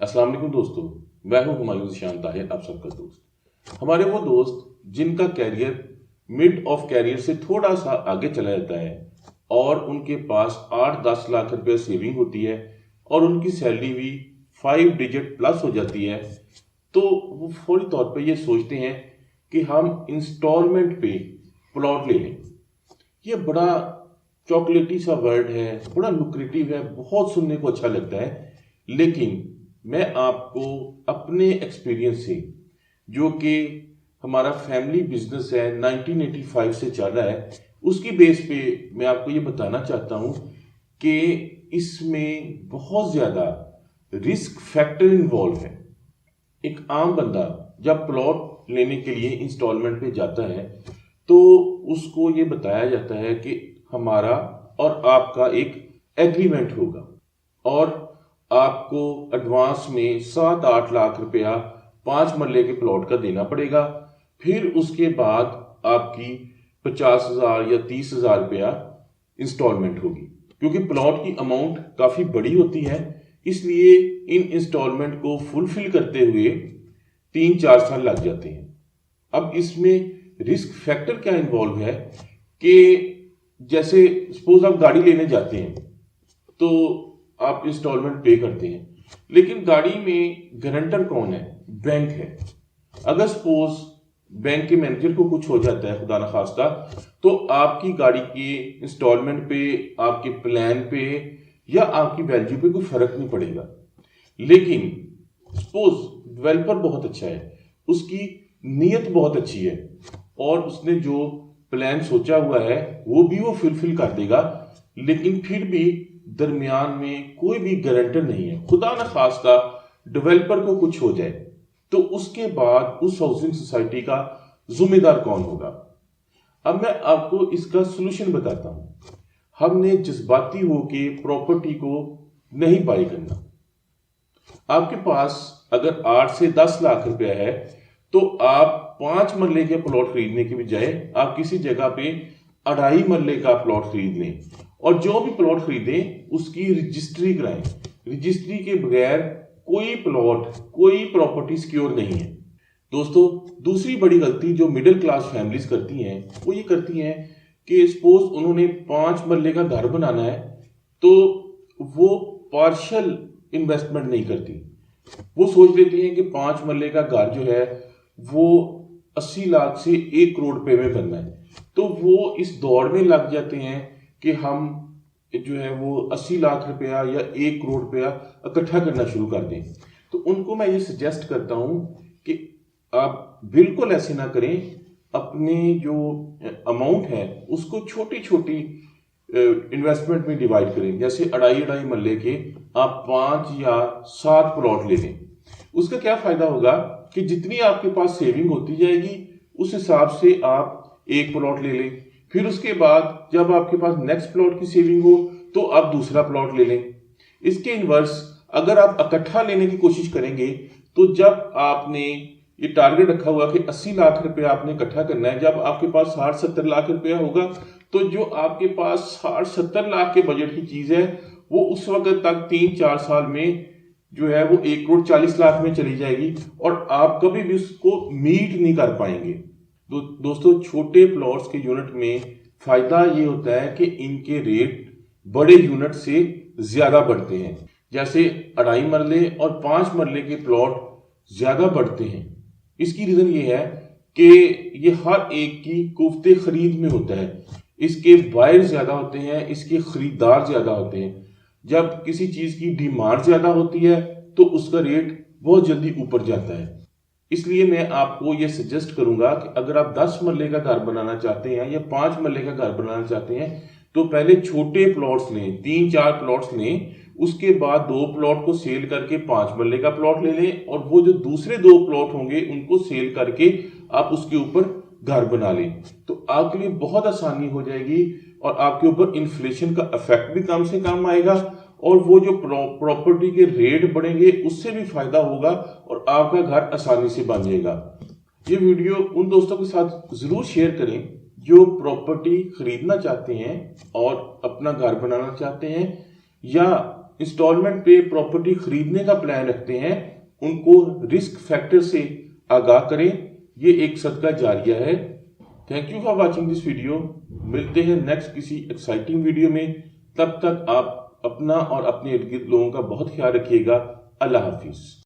अस्सलाम वालेकुम दोस्तों, मैं हूं हुमायूं ज़ीशान ताहिर, आप सबका दोस्त। हमारे वो दोस्त जिनका कैरियर मिड ऑफ कैरियर से थोड़ा सा आगे चला जाता है और उनके पास 8-10 लाख रुपए सेविंग होती है और उनकी सैलरी भी 5 डिजिट प्लस हो जाती है, तो वो फौरी तौर पे ये सोचते हैं कि हम इंस्टॉलमेंट पे प्लॉट ले लें। ये बड़ा चॉकलेटी सा वर्ड है, बड़ा लुक्रेटिव है, बहुत सुनने को अच्छा लगता है। लेकिन मैं आपको अपने एक्सपीरियंस से, जो कि हमारा फैमिली बिजनेस है, 1985 से चल रहा है, उसकी बेस पे मैं आपको ये बताना चाहता हूँ कि इसमें बहुत ज़्यादा रिस्क फैक्टर इन्वॉल्व है। एक आम बंदा जब प्लॉट लेने के लिए इंस्टॉलमेंट पे जाता है तो उसको ये बताया जाता है कि हमारा और आपका एक एग्रीमेंट होगा और आपको एडवांस में 7-8 लाख रुपया 5 मरले के प्लॉट का देना पड़ेगा। फिर उसके बाद आपकी 50,000 या 30,000 रुपया इंस्टॉलमेंट होगी। क्योंकि प्लॉट की अमाउंट काफ़ी बड़ी होती है, इसलिए इन इंस्टॉलमेंट को फुलफिल करते हुए 3-4 साल लग जाते हैं। अब इसमें रिस्क फैक्टर क्या इन्वॉल्व है कि जैसे सपोज आप गाड़ी लेने जाते हैं तो आप इंस्टॉलमेंट पे करते हैं, लेकिन गाड़ी में गारंटर कौन है? बैंक है। अगर सपोज बैंक के मैनेजर को कुछ हो जाता है, खुदा न खास्ता, तो आपकी गाड़ी की इंस्टॉलमेंट पे, आपके प्लान पे या आपकी वैल्यू पे कोई फर्क नहीं पड़ेगा। लेकिन सपोज डेवलपर बहुत अच्छा है, उसकी नीयत बहुत अच्छी है और उसने जो प्लान सोचा हुआ है वो भी वो फुलफिल कर देगा, लेकिन फिर भी दरमियान में कोई भी गारंटर नहीं है। खुदा न खास्ता डेवलपर को कुछ हो जाए तो उसके बाद उस हाउसिंग सोसाइटी का जिम्मेदार कौन होगा? अब मैं आपको इसका सोल्यूशन बताता हूं। हमने जज्बाती होके प्रॉपर्टी को नहीं बाय करना। आपके पास अगर 8 से 10 लाख रुपया है तो आप 5 मरले के प्लॉट खरीदने के बजाय आप किसी जगह पे 2.5 मरले का प्लॉट खरीद लें और जो भी प्लॉट खरीदें उसकी रजिस्ट्री कराएं। रजिस्ट्री के बगैर कोई प्लॉट, कोई प्रॉपर्टी सिक्योर नहीं है। दोस्तों, दूसरी बड़ी गलती जो मिडिल क्लास फैमिलीज करती हैं वो ये करती हैं कि सपोज उन्होंने 5 मरले का घर बनाना है तो वो पार्शियल इन्वेस्टमेंट नहीं करती। वो सोच लेती हैं कि 5 मरले का घर जो है वो 80 लाख से 1 करोड़ रुपए में बनना है, तो वो इस दौड़ में लग जाते हैं कि हम जो है वो 80 लाख रुपया या 1 करोड़ रुपया इकट्ठा करना शुरू कर दें। तो उनको मैं ये सजेस्ट करता हूं कि आप बिल्कुल ऐसे ना करें। अपने जो अमाउंट है उसको छोटी छोटी इन्वेस्टमेंट में डिवाइड करें। जैसे 2.5 मरले के आप 5 या 7 प्लॉट ले लें। उसका क्या फायदा होगा कि जितनी आपके पास सेविंग होती जाएगी उस हिसाब से आप एक प्लॉट ले लें। फिर उसके बाद जब आपके पास नेक्स्ट प्लॉट की सेविंग हो तो आप दूसरा प्लॉट ले लें। इसके इनवर्स अगर आप इकट्ठा लेने की कोशिश करेंगे तो जब आपने ये टारगेट रखा हुआ कि 80 लाख रुपया आपने इकट्ठा करना है, जब आपके पास 60-70 लाख रुपया होगा तो जो आपके पास 60-70 लाख के बजट की चीज है वो उस वक्त तक 3-4 साल में जो है वो 1 करोड़ 40 लाख में चली जाएगी और आप कभी भी उसको मीट नहीं कर पाएंगे। दोस्तों, छोटे प्लॉट्स के यूनिट में फायदा ये होता है कि इनके रेट बड़े यूनिट से ज्यादा बढ़ते हैं। जैसे 2.5 मरले और 5 मरले के प्लॉट ज्यादा बढ़ते हैं। इसकी रीजन ये है कि ये हर एक की कुफ्ते खरीद में होता है। इसके बायर ज्यादा होते हैं, इसके खरीदार ज्यादा होते हैं। जब किसी चीज की डिमांड ज्यादा होती है तो उसका रेट बहुत जल्दी ऊपर जाता है। इसलिए मैं आपको ये सजेस्ट करूंगा कि अगर आप 10 मरले का घर बनाना चाहते हैं या 5 मरले का घर बनाना चाहते हैं तो पहले छोटे प्लॉट्स लें, 3-4 प्लॉट्स लें। उसके बाद 2 प्लॉट को सेल करके 5 मरले का प्लॉट ले लें और वो जो दूसरे 2 प्लॉट होंगे उनको सेल करके आप उसके ऊपर घर बना लें। तो आपके लिए बहुत आसानी हो जाएगी और आपके ऊपर इन्फ्लेशन का इफेक्ट भी कम से कम आएगा और वो जो प्रॉपर्टी के रेट बढ़ेंगे उससे भी फायदा होगा और आपका घर आसानी से बन जाएगा। ये वीडियो उन दोस्तों के साथ जरूर शेयर करें जो प्रॉपर्टी खरीदना चाहते हैं और अपना घर बनाना चाहते हैं, या इंस्टॉलमेंट पे प्रॉपर्टी खरीदने का प्लान रखते हैं, उनको रिस्क फैक्टर से आगाह करें। ये एक सदका जारिया है। Thank you for watching this video. मिलते हैं नेक्स्ट किसी एक्साइटिंग वीडियो में। तब तक आप अपना और अपने इर्द गिर्द लोगों का बहुत ख्याल रखिएगा। अल्लाह हाफिज।